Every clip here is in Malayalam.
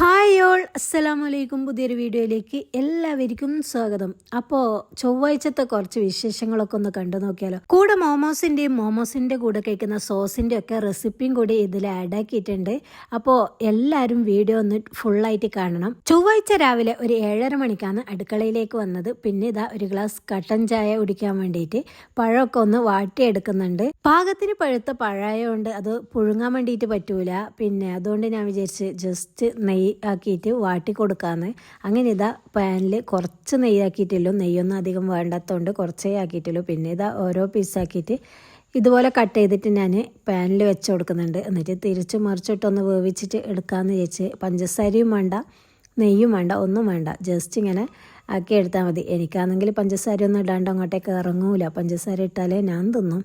ഹായ് ഓൾ, അസ്സലാമലൈക്കും. പുതിയൊരു വീഡിയോയിലേക്ക് എല്ലാവർക്കും സ്വാഗതം. അപ്പോൾ ചൊവ്വാഴ്ചത്തെ കുറച്ച് വിശേഷങ്ങളൊക്കെ ഒന്ന് കണ്ടു നോക്കിയാലോ. കൂടെ മോമോസിൻ്റെ കൂടെ കഴിക്കുന്ന സോസിൻ്റെ ഒക്കെ റെസിപ്പിയും കൂടി ഇതിൽ ആഡ് ആക്കിയിട്ടുണ്ട്. അപ്പോൾ എല്ലാവരും വീഡിയോ ഒന്ന് ഫുള്ളായിട്ട് കാണണം. ചൊവ്വാഴ്ച രാവിലെ ഒരു 7:30 മണിക്കാണ് അടുക്കളയിലേക്ക് വന്നത്. പിന്നെ ഇതാ ഒരു ഗ്ലാസ് കട്ടൻ ചായ കുടിക്കാൻ വേണ്ടിയിട്ട് പഴമൊക്കെ ഒന്ന് വാട്ടിയെടുക്കുന്നുണ്ട്. പാകത്തിന് പഴുത്ത പഴമായതുകൊണ്ട് അത് പുഴുങ്ങാൻ വേണ്ടിയിട്ട് പറ്റൂല. പിന്നെ അതുകൊണ്ട് ഞാൻ വിചാരിച്ച് ജസ്റ്റ് നെയ്യ് ആക്കിയിട്ട് വാട്ടി കൊടുക്കാമെന്ന്. അങ്ങനെ ഇതാ പാനിൽ കുറച്ച് നെയ്യാക്കിയിട്ടുള്ളൂ. നെയ്യൊന്നും അധികം വേണ്ടാത്തതുകൊണ്ട് കുറച്ചേ ആക്കിയിട്ടുള്ളൂ. പിന്നെ ഇതാ ഓരോ പീസാക്കിയിട്ട് ഇതുപോലെ കട്ട് ചെയ്തിട്ട് ഞാൻ പാനിൽ വെച്ച് കൊടുക്കുന്നുണ്ട്. എന്നിട്ട് തിരിച്ച് മറിച്ചിട്ടൊന്ന് വേവിച്ചിട്ട് എടുക്കാമെന്ന് വിചാരിച്ച്. പഞ്ചസാരയും വേണ്ട, നെയ്യും വേണ്ട, ഒന്നും വേണ്ട, ജസ്റ്റ് ഇങ്ങനെ ആക്കി എടുത്താൽ മതി. എനിക്കാണെങ്കിൽ പഞ്ചസാര ഒന്നും ഇടാണ്ട് അങ്ങോട്ടേക്ക് ഇറങ്ങൂല. പഞ്ചസാര ഇട്ടാലേ ഞാൻ തിന്നും.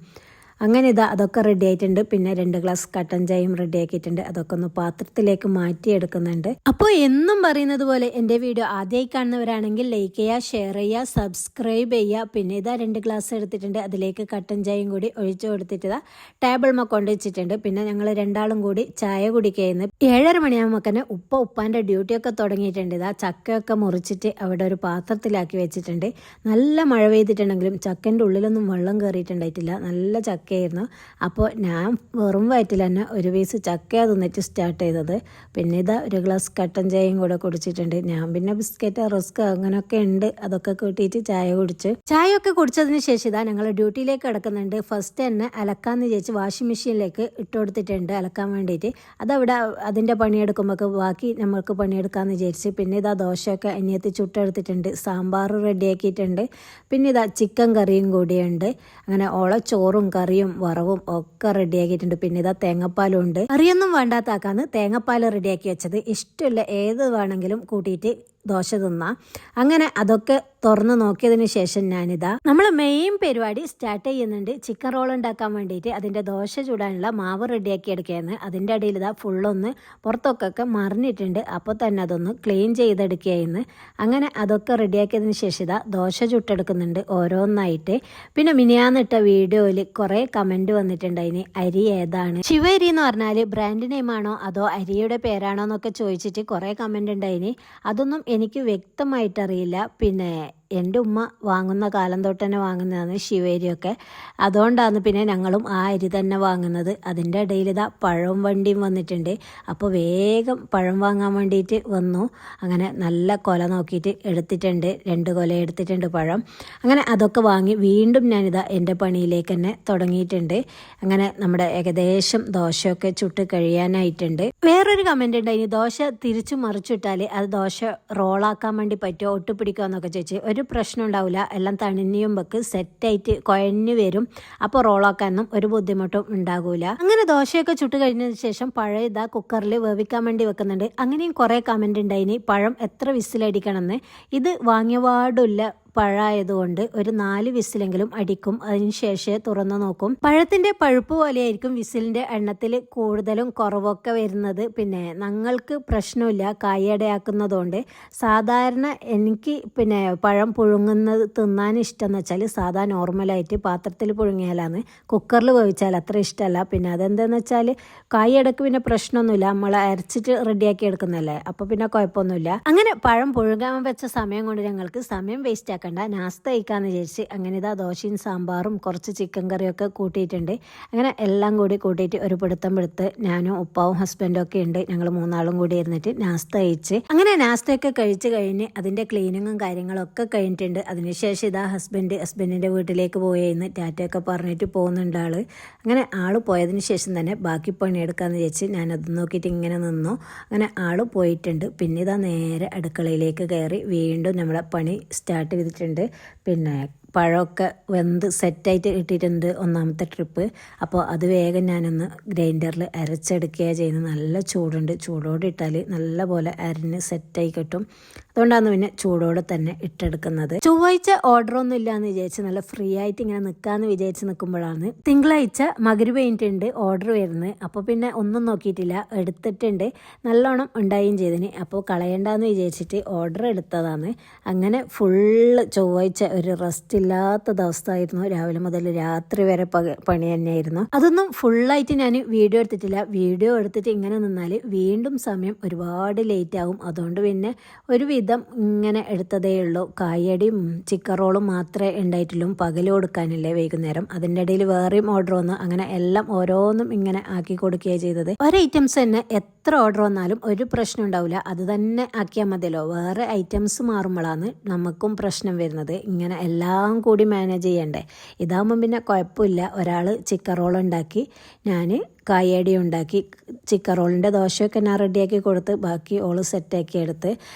അങ്ങനെ ഇതാ അതൊക്കെ റെഡി ആയിട്ടുണ്ട്. പിന്നെ 2 ഗ്ലാസ് കട്ടൻ ചായയും റെഡി ആക്കിയിട്ടുണ്ട്. അതൊക്കെ ഒന്ന് പാത്രത്തിലേക്ക് മാറ്റിയെടുക്കുന്നുണ്ട്. അപ്പോൾ എന്നും പറയുന്നത് പോലെ എൻ്റെ വീഡിയോ ആദ്യമായി കാണുന്നവരാണെങ്കിൽ ലൈക്ക് ചെയ്യുക, ഷെയർ ചെയ്യുക, സബ്സ്ക്രൈബ് ചെയ്യുക. പിന്നെ ഇതാ 2 ഗ്ലാസ് എടുത്തിട്ടുണ്ട്. അതിലേക്ക് കട്ടൻ ചായയും കൂടി ഒഴിച്ചു കൊടുത്തിട്ട് ഇതാ ടേബിൾമ കൊണ്ട് വെച്ചിട്ടുണ്ട്. പിന്നെ ഞങ്ങൾ രണ്ടാളും കൂടി ചായ കുടിക്കുന്നു. 7:30 മണിയാകുമ്പോൾ തന്നെ ഉപ്പാൻ്റെ ഡ്യൂട്ടിയൊക്കെ തുടങ്ങിയിട്ടുണ്ട്. ഇതാ ചക്കയൊക്കെ മുറിച്ചിട്ട് അവിടെ ഒരു പാത്രത്തിലാക്കി വെച്ചിട്ടുണ്ട്. നല്ല മഴ പെയ്തിട്ടുണ്ടെങ്കിലും ചക്കൻ്റെ ഉള്ളിലൊന്നും വെള്ളം കയറിയിട്ടുണ്ടായിട്ടില്ല. നല്ല ചക്കയായിരുന്നു. അപ്പോൾ ഞാൻ വെറും വയറ്റിൽ തന്നെ ഒരു പീസ് ചക്ക തിന്നിട്ട് സ്റ്റാർട്ട് ചെയ്തത്. പിന്നെ ഇതാ ഒരു ഗ്ലാസ് കട്ടൻ ചായയും കൂടെ കുടിച്ചിട്ടുണ്ട്. ഞാൻ പിന്നെ ബിസ്ക്കറ്റ്, റസ്ക് അങ്ങനെയൊക്കെ ഉണ്ട്, അതൊക്കെ കൂട്ടിയിട്ട് ചായ കുടിച്ച്. ചായയൊക്കെ കുടിച്ചതിന് ശേഷം ഇതാ ഞങ്ങൾ ഡ്യൂട്ടിയിലേക്ക് കിടക്കുന്നുണ്ട്. ഫസ്റ്റ് തന്നെ അലക്കാന്ന് വിചാരിച്ച് വാഷിംഗ് മെഷീനിലേക്ക് ഇട്ട് കൊടുത്തിട്ടുണ്ട് അലക്കാൻ വേണ്ടിയിട്ട്. അതവിടെ അതിൻ്റെ പണിയെടുക്കുമ്പോൾ ബാക്കി നമ്മൾക്ക് പണിയെടുക്കാമെന്ന് വിചാരിച്ച്. പിന്നെ ഇതാ ദോശയൊക്കെ അനിയത്തി ചുട്ടെടുത്തിട്ടുണ്ട്. സാമ്പാർ റെഡിയാക്കിയിട്ടുണ്ട്. പിന്നെ ഇതാ ചിക്കൻ കറിയും കൂടിയുണ്ട്. അങ്ങനെ ചോറും കറിയും വറവും ഒക്കെ റെഡിയാക്കിയിട്ടുണ്ട്. പിന്നെ ഇതാ തേങ്ങാപ്പാലും ഉണ്ട്. കറിയൊന്നും വേണ്ടാത്താക്കാന്ന് തേങ്ങാപ്പാൽ റെഡിയാക്കി വെച്ചത്. ഇഷ്ടമില്ല ഏത് വേണമെങ്കിലും കൂട്ടിയിട്ട് ദോശ തിന്നാം. അങ്ങനെ അതൊക്കെ തുറന്ന് നോക്കിയതിന് ശേഷം ഞാനിതാ നമ്മൾ മെയിൻ പരിപാടി സ്റ്റാർട്ട് ചെയ്യുന്നുണ്ട്. ചിക്കൻ റോൾ ഉണ്ടാക്കാൻ വേണ്ടിയിട്ട് അതിൻ്റെ ദോശ ചൂടാനുള്ള മാവ് റെഡിയാക്കി എടുക്കുകയെന്ന്. അതിൻ്റെ ഇടയിൽ ഇതാ ഫുള്ളൊന്ന് പുറത്തൊക്കെ മറിഞ്ഞിട്ടുണ്ട്. അപ്പോൾ തന്നെ അതൊന്ന് ക്ലീൻ ചെയ്തെടുക്കുകയെന്ന്. അങ്ങനെ അതൊക്കെ റെഡിയാക്കിയതിന് ശേഷം ഇതാ ദോശ ചുട്ടെടുക്കുന്നുണ്ട് ഓരോന്നായിട്ട്. പിന്നെ മിനിയാന്നിട്ട വീഡിയോയിൽ കുറേ കമൻറ്റ് വന്നിട്ടുണ്ട്. അതിന് അരി ഏതാണ്, ശിവരി എന്ന് പറഞ്ഞാൽ ബ്രാൻഡ് നെയിമാണോ അതോ അരിയുടെ പേരാണോ എന്നൊക്കെ ചോദിച്ചിട്ട് കുറേ കമൻറ്റ് ഉണ്ടായിന്. അതൊന്നും എനിക്ക് വ്യക്തമായിട്ടറിയില്ല. പിന്നെ എൻ്റെ ഉമ്മ വാങ്ങുന്ന കാലം തൊട്ട് തന്നെ വാങ്ങുന്നതാണ് ശിവേരിയൊക്കെ. അതുകൊണ്ടാണ് പിന്നെ ഞങ്ങളും ആ അരി തന്നെ വാങ്ങുന്നത്. അതിൻ്റെ ഇടയിൽ ഇതാ പഴം വണ്ടിയും വന്നിട്ടുണ്ട്. അപ്പോൾ വേഗം പഴം വാങ്ങാൻ വേണ്ടിയിട്ട് വന്നു. അങ്ങനെ നല്ല കൊല നോക്കിയിട്ട് എടുത്തിട്ടുണ്ട്. 2 കൊല എടുത്തിട്ടുണ്ട് പഴം. അങ്ങനെ അതൊക്കെ വാങ്ങി വീണ്ടും ഞാനിതാ എൻ്റെ പണിയിലേക്ക് തന്നെ തുടങ്ങിയിട്ടുണ്ട്. അങ്ങനെ നമ്മുടെ ഏകദേശം ദോശയൊക്കെ ചുട്ട് കഴിയാനായിട്ടുണ്ട്. വേറൊരു കമൻറ്റ് ഉണ്ട്, ഇനി ദോശ തിരിച്ചു മറിച്ചിട്ടാൽ അത് ദോശ റോളാക്കാൻ വേണ്ടി പറ്റുമോ, ഒട്ടുപിടിക്കുമോ എന്നൊക്കെ ചോദിച്ച്. ഒരു പ്രശ്നം ഉണ്ടാവില്ല. എല്ലാം തണിഞ്ഞുമ്പക്ക് സെറ്റായിട്ട് കുഴഞ്ഞു വരും. അപ്പോൾ റോളാക്കാനൊന്നും ഒരു ബുദ്ധിമുട്ടും ഉണ്ടാകൂല. അങ്ങനെ ദോശയൊക്കെ ചുട്ട് കഴിഞ്ഞതിന് ശേഷം പഴം ഇതാ കുക്കറിൽ വേവിക്കാൻ വേണ്ടി വെക്കുന്നുണ്ട്. അങ്ങനെയും കുറേ കമൻറ്റ് ഉണ്ടായിന് പഴം എത്ര വിസിലടിക്കണമെന്ന്. ഇത് വാങ്ങിയ പാടില്ല പഴമായതുകൊണ്ട് ഒരു 4 വിസിലെങ്കിലും അടിക്കും. അതിനുശേഷം തുറന്നു നോക്കും. പഴത്തിൻ്റെ പഴുപ്പ് പോലെയായിരിക്കും വിസിലിൻ്റെ എണ്ണത്തിൽ കൂടുതലും കുറവൊക്കെ വരുന്നത്. പിന്നെ ഞങ്ങൾക്ക് പ്രശ്നമില്ല കായടയാക്കുന്നതുകൊണ്ട്. സാധാരണ എനിക്ക് പിന്നെ പഴം പുഴുങ്ങുന്നത് തിന്നാൻ ഇഷ്ടമെന്ന് വെച്ചാൽ സാധാ നോർമലായിട്ട് പാത്രത്തിൽ പുഴുങ്ങിയാലാണ്. കുക്കറിൽ വേവിച്ചാൽ അത്ര ഇഷ്ടമല്ല. പിന്നെ അതെന്താണെന്ന് വെച്ചാൽ കായടക്ക് പിന്നെ പ്രശ്നമൊന്നുമില്ല, നമ്മൾ അരച്ചിട്ട് റെഡിയാക്കി എടുക്കുന്നതല്ലേ, അപ്പോൾ പിന്നെ കുഴപ്പമൊന്നുമില്ല. അങ്ങനെ പഴം പുഴുങ്ങാൻ വെച്ച സമയം കൊണ്ട് ഞങ്ങൾക്ക് സമയം വേസ്റ്റ് ആക്കണ്ട, നാസ്ത കഴിക്കാമെന്ന് വിചാരിച്ച്. അങ്ങനെ ഇതാ ദോശയും സാമ്പാറും കുറച്ച് ചിക്കൻ കറിയൊക്കെ കൂട്ടിയിട്ടുണ്ട്. അങ്ങനെ എല്ലാം കൂടി കൂട്ടിയിട്ട് ഒരു പിടുത്തം പിടുത്ത് ഞാനും ഉപ്പാവും ഹസ്ബൻഡും ഒക്കെ ഉണ്ട്. ഞങ്ങൾ 3 ആളും കൂടി ഇരുന്നിട്ട് നാസ്ത കഴിച്ച്. അങ്ങനെ നാസ്തയൊക്കെ കഴിച്ച് കഴിഞ്ഞ് അതിൻ്റെ ക്ലീനിങ്ങും കാര്യങ്ങളൊക്കെ കഴിഞ്ഞിട്ടുണ്ട്. അതിനുശേഷം ഇതാ ഹസ്ബൻഡിൻ്റെ വീട്ടിലേക്ക് പോയെന്ന് ടാറ്റയൊക്കെ പറഞ്ഞിട്ട് പോകുന്നുണ്ട് ആള്. അങ്ങനെ ആള് പോയതിന് ശേഷം തന്നെ ബാക്കി പണിയെടുക്കാമെന്ന് വിചാരിച്ച് ഞാനത് നോക്കിയിട്ട് ഇങ്ങനെ നിന്നു. അങ്ങനെ ആള് പോയിട്ടുണ്ട്. പിന്നെ ഇതാ നേരെ അടുക്കളയിലേക്ക് കയറി വീണ്ടും നമ്മളെ പണി സ്റ്റാർട്ട് ചെയ്തിട്ടുണ്ട്. പിന്നെ പഴമൊക്കെ വെന്ത് സെറ്റായിട്ട് ഇട്ടിട്ടുണ്ട് 1ാമത്തെ ട്രിപ്പ്. അപ്പോൾ അത് വേഗം ഞാനൊന്ന് ഗ്രൈൻഡറിൽ അരച്ചെടുക്കുകയാണ് ചെയ്യുന്നത്. നല്ല ചൂടുണ്ട്, ചൂടോടെ ഇട്ടാൽ നല്ല പോലെ അരിഞ്ഞ് സെറ്റായി കിട്ടും. അതുകൊണ്ടാണ് പിന്നെ ചൂടോടെ തന്നെ ഇട്ടെടുക്കുന്നത്. ചൊവ്വാഴ്ച ഓർഡറൊന്നും ഇല്ലയെന്ന് വിചാരിച്ച് നല്ല ഫ്രീ ആയിട്ട് ഇങ്ങനെ നിൽക്കാമെന്ന് വിചാരിച്ച് നിൽക്കുമ്പോഴാണ് തിങ്കളാഴ്ച മഗ്‌രിബ് കഴിഞ്ഞിട്ടുണ്ട് ഓർഡർ വരുന്നത്. അപ്പോൾ പിന്നെ ഒന്നും നോക്കിയിട്ടില്ല, എടുത്തിട്ടുണ്ട്. നല്ലോണം ഉണ്ടാവുകയും ചെയ്തിന്. അപ്പോൾ കളയണ്ടെന്ന് വിചാരിച്ചിട്ട് ഓർഡർ എടുത്തതാണ്. അങ്ങനെ ഫുള്ള് ചൊവ്വാഴ്ച ഒരു റെസ്റ്റ് ഇല്ലാത്ത ദിവസമായിരുന്നു. രാവിലെ മുതൽ രാത്രി വരെ പണി തന്നെയായിരുന്നു. അതൊന്നും ഫുള്ളായിട്ട് ഞാൻ വീഡിയോ എടുത്തിട്ടില്ല. വീഡിയോ എടുത്തിട്ട് ഇങ്ങനെ നിന്നാൽ വീണ്ടും സമയം ഒരുപാട് ലേറ്റ് ആകും. അതുകൊണ്ട് പിന്നെ ഒരുവിധം ഇങ്ങനെ എടുത്തതേ ഉള്ളൂ. കായടിയും ചിക്കൻ റോളും മാത്രമേ ഉണ്ടായിട്ടുള്ളൂ. പകൽ കൊടുക്കാനില്ലേ വൈകുന്നേരം. അതിൻ്റെ ഇടയിൽ വേറെയും ഓർഡർ വന്നു. അങ്ങനെ എല്ലാം ഓരോന്നും ഇങ്ങനെ ആക്കി കൊടുക്കുകയാണ് ചെയ്തത്. ഒരു ഐറ്റംസ് തന്നെ എത്ര ഓർഡർ വന്നാലും ഒരു പ്രശ്നം ഉണ്ടാവില്ല. അത് തന്നെ ആക്കിയാൽ മതിയല്ലോ. വേറെ ഐറ്റംസ് മാറുമ്പോഴാണ് നമുക്കും പ്രശ്നം വരുന്നത്. ഇങ്ങനെ എല്ലാം കൂടി മാനേജ് ചെയ്യണ്ടേ. ഇതാകുമ്പം പിന്നെ കുഴപ്പമില്ല. ഒരാൾ ചിക്കൻ റോൾ ഉണ്ടാക്കി, ഞാൻ കായടി ഉണ്ടാക്കി, ചിക്കൻ റോളിൻ്റെ ദോശയൊക്കെ ഞാൻ റെഡിയാക്കി കൊടുത്ത് ബാക്കി ഓള് സെറ്റാക്കി എടുത്ത്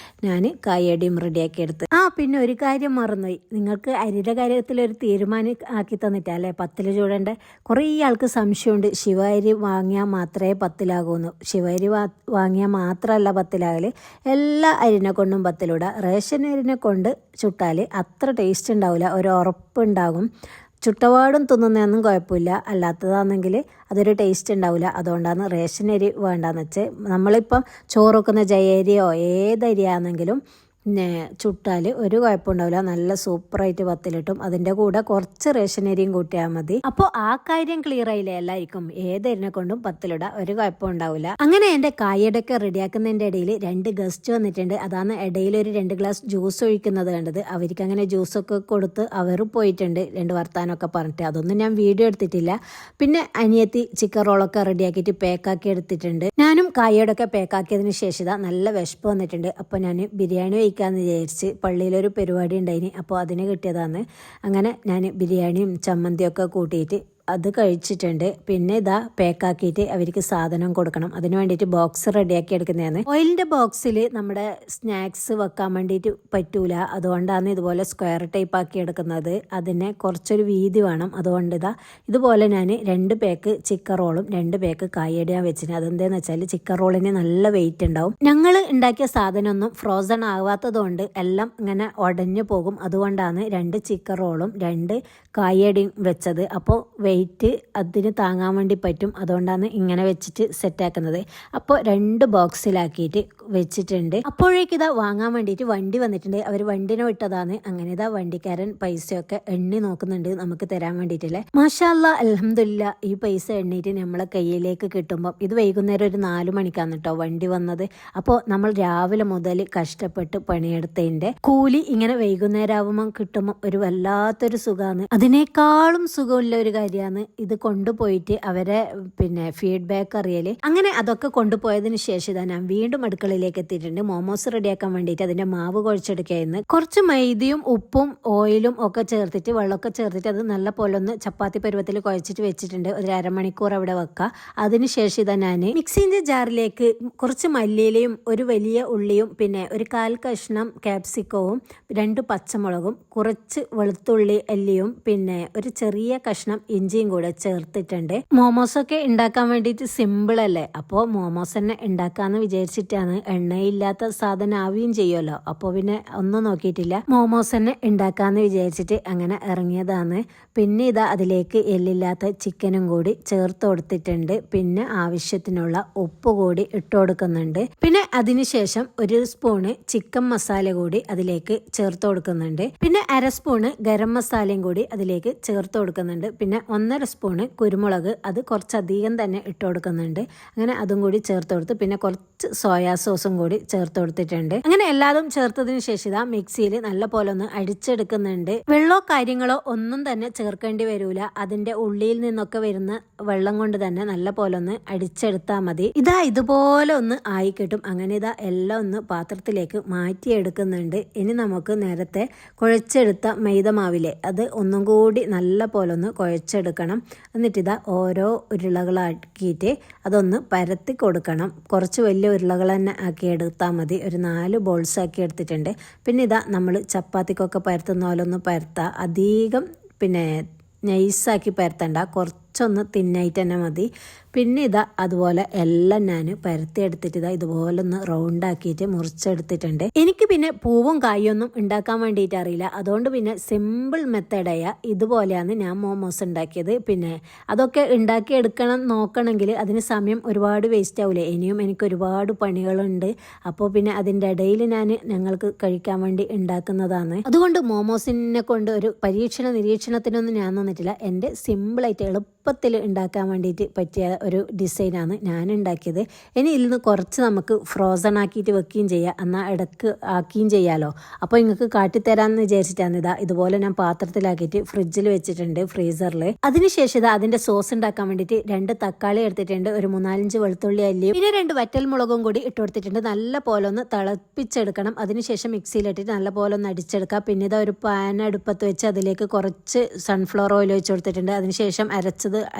ഞാൻ കായടിയും റെഡിയാക്കി എടുത്ത്. പിന്നെ ഒരു കാര്യം മറന്നുപോയി. നിങ്ങൾക്ക് അരിയുടെ കാര്യത്തിൽ ഒരു തീരുമാനം ആക്കി തന്നിട്ടാ അല്ലേ 10 ചൂടേണ്ട. കുറേ ആൾക്ക് സംശയമുണ്ട് ശിവ അരി വാങ്ങിയാൽ മാത്രമേ 10 ശിവ അരി വാങ്ങിയാൽ മാത്രമല്ല 10 എല്ലാ അരിനെ കൊണ്ടും 10 റേഷൻ അരിനെ കൊണ്ട് ചുട്ടാൽ അത്ര ടേസ്റ്റ് ഉണ്ടാവില്ല. ഒരു ഉറപ്പുണ്ടാകും. ചുട്ടപാടും തിന്നുന്നതൊന്നും കുഴപ്പമില്ല. അല്ലാത്തതാണെങ്കിൽ അതൊരു ടേസ്റ്റ് ഉണ്ടാവില്ല. അതുകൊണ്ടാണ് റേഷൻ അരി വേണ്ടാന്ന് വെച്ച്. നമ്മളിപ്പം ചോറ് വെക്കുന്ന ജയരിയോ ഏതരിയാണെങ്കിലും പിന്നെ ചുട്ടാൽ ഒരു കുഴപ്പമുണ്ടാവില്ല. നല്ല സൂപ്പറായിട്ട് 10 അതിൻ്റെ കൂടെ കുറച്ച് റേഷൻ അരിയും കൂട്ടിയാൽ മതി. അപ്പോൾ ആ കാര്യം ക്ലിയർ ആയില്ലേ എല്ലാവർക്കും. ഏതരിനെ കൊണ്ടും 10 ഒരു കുഴപ്പം ഉണ്ടാവില്ല. അങ്ങനെ എൻ്റെ കായടൊക്കെ റെഡിയാക്കുന്നതിൻ്റെ ഇടയിൽ 2 ഗസ്റ്റ് വന്നിട്ടുണ്ട്. അതാണ് ഇടയിൽ ഒരു 2 ഗ്ലാസ് ജ്യൂസ് ഒഴിക്കുന്നത് കണ്ടത്. അവർക്ക് അങ്ങനെ ജ്യൂസൊക്കെ കൊടുത്ത് അവർ പോയിട്ടുണ്ട് 2 വർത്താനമൊക്കെ പറഞ്ഞിട്ട്. അതൊന്നും ഞാൻ വീഡിയോ എടുത്തിട്ടില്ല. പിന്നെ അനിയത്തി ചിക്കൻ റോളൊക്കെ റെഡിയാക്കിയിട്ട് പാക്കാക്കി എടുത്തിട്ടുണ്ട്. ഞാനും കായടൊക്കെ പാക്കാക്കിയതിന് ശേഷം നല്ല വിശപ്പ് വന്നിട്ടുണ്ട്. അപ്പോൾ ഞാൻ ബിരിയാണി ന്ന് വിചാരിച്ച് പള്ളിയിലൊരു പരിപാടി ഉണ്ടായിന്. അപ്പോൾ അതിന് കിട്ടിയതാണ്. അങ്ങനെ ഞാൻ ബിരിയാണിയും ചമ്മന്തിയൊക്കെ കൂട്ടിയിട്ട് അത് കഴിച്ചിട്ടുണ്ട്. പിന്നെ ഇതാ പാക്കാക്കിയിട്ട് അവർക്ക് സാധനം കൊടുക്കണം. അതിന് വേണ്ടിയിട്ട് ബോക്സ് റെഡിയാക്കി എടുക്കുന്നതാണ്. ഓയിലിൻ്റെ ബോക്സിൽ നമ്മുടെ സ്നാക്സ് വെക്കാൻ വേണ്ടിയിട്ട് പറ്റൂല. അതുകൊണ്ടാണ് ഇതുപോലെ സ്ക്വയർ ടൈപ്പ് ആക്കി എടുക്കുന്നത്. അതിന് കുറച്ചൊരു വീതി വേണം. അതുകൊണ്ട് ഇതുപോലെ ഞാൻ 2 പാക്ക് ചിക്കൻ റോളും 2 പാക്ക് കായടിയാൻ വെച്ചിന്. അതെന്താണെന്ന് വെച്ചാൽ ചിക്കൻ റോളിന് നല്ല വെയിറ്റ് ഉണ്ടാവും. ഞങ്ങൾ ഉണ്ടാക്കിയ സാധനമൊന്നും ഫ്രോസൺ ആവാത്തതുകൊണ്ട് എല്ലാം ഇങ്ങനെ ഉടഞ്ഞു പോകും. അതുകൊണ്ടാണ് 2 ചിക്കൻ റോളും 2 കായടിയും വെച്ചത്. അപ്പോൾ വെയിറ്റ് അതിന് താങ്ങാൻ വേണ്ടി പറ്റും. അതുകൊണ്ടാണ് ഇങ്ങനെ വെച്ചിട്ട് സെറ്റാക്കുന്നത്. അപ്പോൾ 2 ബോക്സിലാക്കിയിട്ട് വെച്ചിട്ടുണ്ട്. അപ്പോഴേക്ക് വാങ്ങാൻ വേണ്ടിയിട്ട് വണ്ടി വന്നിട്ടുണ്ട്. അവർ വണ്ടിനെ വിട്ടതാണ്. അങ്ങനെ വണ്ടിക്കാരൻ പൈസയൊക്കെ എണ്ണി നോക്കുന്നുണ്ട് നമുക്ക് തരാൻ വേണ്ടിയിട്ടല്ലേ. മാഷാ അല്ലാ അൽഹംദുലില്ലാ. ഈ പൈസ എണ്ണീട്ട് നമ്മളെ കയ്യിലേക്ക് കിട്ടുമ്പോൾ ഇത് വൈകുന്നേരം ഒരു 4 മണിക്കാണ് കേട്ടോ വണ്ടി വന്നത്. അപ്പോൾ നമ്മൾ രാവിലെ മുതൽ കഷ്ടപ്പെട്ട് പണിയെടുത്തതിൻ്റെ കൂലി ഇങ്ങനെ വൈകുന്നേരം ആവുമ്പോൾ കിട്ടുമ്പോൾ ഒരു വല്ലാത്തൊരു സുഖമാണ്. അതിനേക്കാളും സുഖമുള്ള ഒരു കാര്യമാണ് ഇത് കൊണ്ടുപോയിട്ട് അവരെ ഫീഡ്ബാക്ക് അറിയല്. അങ്ങനെ അതൊക്കെ കൊണ്ടുപോയതിന് ശേഷം ഞാൻ വീണ്ടും അടുക്കളയിലേക്ക് എത്തിയിട്ടുണ്ട്. മോമോസ് റെഡിയാക്കാൻ വേണ്ടിയിട്ട് അതിന്റെ മാവ് കുഴച്ചെടുക്കുകയായിരുന്നു. കുറച്ച് മൈദയും ഉപ്പും ഓയിലും ഒക്കെ ചേർത്തിട്ട് വെള്ളമൊക്കെ ചേർത്തിട്ട് അത് നല്ല പോലെ ഒന്ന് ചപ്പാത്തി പരുവത്തിൽ കുഴച്ചിട്ട് വെച്ചിട്ടുണ്ട്. ഒരു 1/2 മണിക്കൂർ അവിടെ വെക്കുക. അതിനുശേഷം ഞാൻ മിക്സിന്റെ ജാറിലേക്ക് കുറച്ച് മല്ലിയിലയും ഒരു വലിയ ഉള്ളിയും പിന്നെ ഒരു 1/4 കഷ്ണം ക്യാപ്സിക്കവും 2 പച്ചമുളകും കുറച്ച് വെളുത്തുള്ളി അല്ലിയും പിന്നെ ഒരു ചെറിയ കഷ്ണം ഇഞ്ചിയും കൂടെ ചേർത്തിട്ടുണ്ട്. മോമോസൊക്കെ ഉണ്ടാക്കാൻ വേണ്ടിയിട്ട് സിമ്പിൾ അല്ലേ. അപ്പോൾ മോമോസ് തന്നെ ഉണ്ടാക്കാന്ന് വിചാരിച്ചിട്ടാണ്. എണ്ണയില്ലാത്ത സാധനം ആവുകയും ചെയ്യുമല്ലോ. അപ്പോൾ പിന്നെ ഒന്നും നോക്കിയിട്ടില്ല, മോമോസ് തന്നെ ഉണ്ടാക്കാന്ന് വിചാരിച്ചിട്ട് അങ്ങനെ ഇറങ്ങിയതാണ്. പിന്നെ അതിലേക്ക് എല്ലില്ലാത്ത ചിക്കനും കൂടി ചേർത്ത് കൊടുത്തിട്ടുണ്ട്. പിന്നെ ആവശ്യത്തിനുള്ള ഉപ്പ് കൂടി ഇട്ട് കൊടുക്കുന്നുണ്ട്. പിന്നെ അതിനുശേഷം 1 സ്പൂണ് ചിക്കൻ മസാല കൂടി അതിലേക്ക് ചേർത്ത് കൊടുക്കുന്നുണ്ട്. പിന്നെ 1/2 സ്പൂണ് ഗരം മസാലയും കൂടി അതിലേക്ക് ചേർത്ത് കൊടുക്കുന്നുണ്ട്. പിന്നെ 1/2 സ്പൂണ് കുരുമുളക് അത് കുറച്ചധികം തന്നെ ഇട്ട് കൊടുക്കുന്നുണ്ട്. അങ്ങനെ അതും കൂടി ചേർത്ത് കൊടുത്ത് പിന്നെ കുറച്ച് സോയാ സോസും കൂടി ചേർത്ത് കൊടുത്തിട്ടുണ്ട്. അങ്ങനെ എല്ലാതും ചേർത്തതിന് ശേഷം മിക്സിയിൽ നല്ല പോലെ ഒന്ന് അടിച്ചെടുക്കുന്നുണ്ട്. വെള്ളമോ കാര്യങ്ങളോ ഒന്നും തന്നെ ചേർക്കേണ്ടി വരൂല. അതിന്റെ ഉള്ളിയിൽ നിന്നൊക്കെ വരുന്ന വെള്ളം കൊണ്ട് തന്നെ നല്ല പോലെ ഒന്ന് അടിച്ചെടുത്താൽ മതി. ഇതുപോലെ ഒന്ന് ആയി കിട്ടും. അങ്ങനെ എല്ലാം ഒന്ന് പാത്രത്തിലേക്ക് മാറ്റിയെടുക്കുന്നുണ്ട്. ഇനി നമുക്ക് നേരത്തെ കുഴച്ചെടുത്ത മൈദമാവിലെ അത് ഒന്നും കൂടി നല്ല പോലെ ഒന്ന് കുഴച്ചെടുക്കണം. എന്നിട്ട് ഓരോ ഉരുളകളാക്കിയിട്ട് അതൊന്ന് പരത്തി കൊടുക്കണം. കുറച്ച് വലിയ ഉരുളകൾ തന്നെ ആക്കി എടുത്താൽ മതി. ഒരു 4 ബോൾസ് ആക്കി എടുത്തിട്ടുണ്ട്. പിന്നെ നമ്മൾ ചപ്പാത്തിക്കൊക്കെ പരത്തുന്ന പോലെ ഒന്ന് പരത്താം. അധികം നൈസാക്കി പരത്തണ്ട, കുറച്ച് കുറച്ചൊന്ന് തിന്നായിട്ട് തന്നെ മതി. പിന്നെ ഇതാ അതുപോലെ എല്ലാം ഞാൻ പരത്തിയെടുത്തിട്ട് ഇതാ ഇതുപോലെ ഒന്ന് റൗണ്ടാക്കിയിട്ട് മുറിച്ചെടുത്തിട്ടുണ്ട്. എനിക്ക് പിന്നെ പൂവും കായൊന്നും ഉണ്ടാക്കാൻ വേണ്ടിയിട്ട് അറിയില്ല. അതുകൊണ്ട് പിന്നെ സിമ്പിൾ മെത്തേഡായ ഇതുപോലെയാണ് ഞാൻ മോമോസ് ഉണ്ടാക്കിയത്. പിന്നെ അതൊക്കെ ഉണ്ടാക്കിയെടുക്കണം നോക്കണമെങ്കിൽ അതിന് സമയം ഒരുപാട് വേസ്റ്റ് ആവില്ലേ. ഇനിയും എനിക്ക് ഒരുപാട് പണികളുണ്ട്. അപ്പോൾ പിന്നെ അതിൻ്റെ ഇടയിൽ ഞങ്ങൾക്ക് കഴിക്കാൻ വേണ്ടി ഉണ്ടാക്കുന്നതാണ്. അതുകൊണ്ട് മോമോസിനെ കൊണ്ട് ഒരു നിരീക്ഷണത്തിനൊന്നും ഞാൻ നിന്നിട്ടില്ല. എൻ്റെ സിമ്പിളായിട്ട് എളുപ്പത്തിൽ ഉണ്ടാക്കാൻ വേണ്ടിയിട്ട് പറ്റിയ ഒരു ഡിസൈനാണ് ഞാൻ ഉണ്ടാക്കിയത്. ഇനി ഇതിൽ നിന്ന് കുറച്ച് നമുക്ക് ഫ്രോസൺ ആക്കിയിട്ട് വെക്കുകയും ചെയ്യാം, എന്നാൽ ഇടയ്ക്ക് ആക്കുകയും ചെയ്യാമല്ലോ. അപ്പോൾ നിങ്ങൾക്ക് കാട്ടിത്തരാമെന്ന് വിചാരിച്ചിട്ടാണ് ഇതുപോലെ ഞാൻ പാത്രത്തിലാക്കിയിട്ട് ഫ്രിഡ്ജിൽ വെച്ചിട്ടുണ്ട്, ഫ്രീസറിൽ. അതിനുശേഷം അതിൻ്റെ സോസ് ഉണ്ടാക്കാൻ വേണ്ടിയിട്ട് 2 തക്കാളി എടുത്തിട്ടുണ്ട്, ഒരു 3-4 വെളുത്തുള്ളി അല്ലിയും പിന്നെ 2 വറ്റൽമുളകും കൂടി ഇട്ട് കൊടുത്തിട്ടുണ്ട്. നല്ല പോലെ ഒന്ന് തിളപ്പിച്ചെടുക്കണം. അതിനുശേഷം മിക്സിയിലിട്ടിട്ട് നല്ല പോലെ ഒന്ന് അടിച്ചെടുക്കുക. പിന്നെ ഒരു പാൻ അടുപ്പത്ത് വെച്ച് അതിലേക്ക് കുറച്ച് സൺഫ്ലവർ ഓയിൽ ഒഴിച്ച് കൊടുത്തിട്ടുണ്ട്. അതിനുശേഷം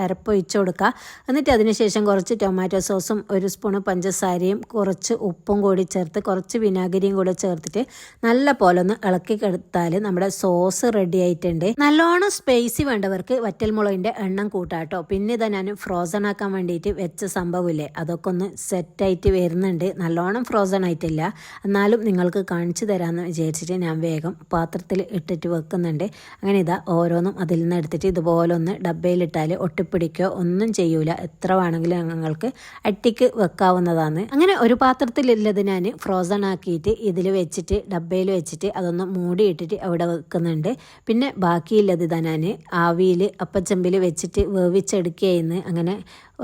അരപ്പ് ഒഴിച്ച് കൊടുക്കുക. എന്നിട്ട് അതിനുശേഷം കുറച്ച് ടൊമാറ്റോ സോസും 1 സ്പൂണ് പഞ്ചസാരയും കുറച്ച് ഉപ്പും കൂടി ചേർത്ത് കുറച്ച് വിനാഗിരിയും കൂടി ചേർത്തിട്ട് നല്ല പോലെ ഒന്ന് ഇളക്കി എടുത്താൽ നമ്മുടെ സോസ് റെഡി ആയിട്ടുണ്ട്. നല്ലോണം സ്പൈസി വേണ്ടവർക്ക് വറ്റൽമുളകിൻ്റെ എണ്ണം കൂട്ടാട്ടോ. പിന്നെ ഞാൻ ഫ്രോസൺ ആക്കാൻ വേണ്ടിയിട്ട് വെച്ച സംഭവമില്ലേ, അതൊക്കെ ഒന്ന് സെറ്റായിട്ട് വരുന്നുണ്ട്. നല്ലോണം ഫ്രോസൺ ആയിട്ടില്ല, എന്നാലും നിങ്ങൾക്ക് കാണിച്ചു തരാമെന്ന് വിചാരിച്ചിട്ട് ഞാൻ വേഗം പാത്രത്തിൽ ഇട്ടിട്ട് വെക്കുന്നുണ്ട്. അങ്ങനെ ഓരോന്നും അതിൽ നിന്ന് എടുത്തിട്ട് ഇതുപോലെ ഒന്ന് ഡബ്ബയിലിട്ടാൽ ഒട്ടിപ്പിടിക്കോ ഒന്നും ചെയ്യൂല. എത്ര വേണമെങ്കിലും നിങ്ങൾക്ക് അട്ടിക്ക് വെക്കാവുന്നതാണ്. അങ്ങനെ ഒരു പാത്രത്തിലുള്ളത് ഞാൻ ഫ്രോസൺ ആക്കിയിട്ട് ഇതിൽ വെച്ചിട്ട് ഡബ്ബയിൽ വെച്ചിട്ട് അതൊന്ന് മൂടിയിട്ടിട്ട് അവിടെ വെക്കുന്നുണ്ട്. പിന്നെ ബാക്കിയുള്ളത് ഞാൻ ആവിയിൽ അപ്പച്ചമ്പിൽ വെച്ചിട്ട് വേവിച്ചെടുക്കുകയെന്ന് അങ്ങനെ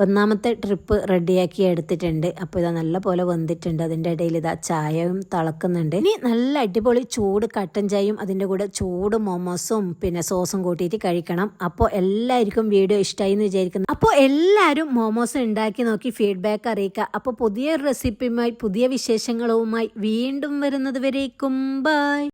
ഒന്നാമത്തെ ട്രിപ്പ് റെഡിയാക്കി എടുത്തിട്ടുണ്ട്. അപ്പോൾ നല്ല പോലെ വെന്തിട്ടുണ്ട്. അതിൻ്റെ ഇടയിൽ ചായയും തിളക്കുന്നുണ്ട്. ഇനി നല്ല അടിപൊളി ചൂട് കട്ടൻ ചായയും അതിൻ്റെ കൂടെ ചൂട് മോമോസും പിന്നെ സോസും കൂട്ടിയിട്ട് കഴിക്കണം. അപ്പോൾ എല്ലാവർക്കും വീഡിയോ ഇഷ്ടമായി എന്ന് വിചാരിക്കുന്നു. അപ്പോൾ എല്ലാവരും മോമോസ് ഉണ്ടാക്കി നോക്കി ഫീഡ്ബാക്ക് അറിയിക്കുക. അപ്പോൾ പുതിയ റെസിപ്പിയുമായി പുതിയ വിശേഷങ്ങളുമായി വീണ്ടും വരുന്നത് വരേക്കും ബൈ.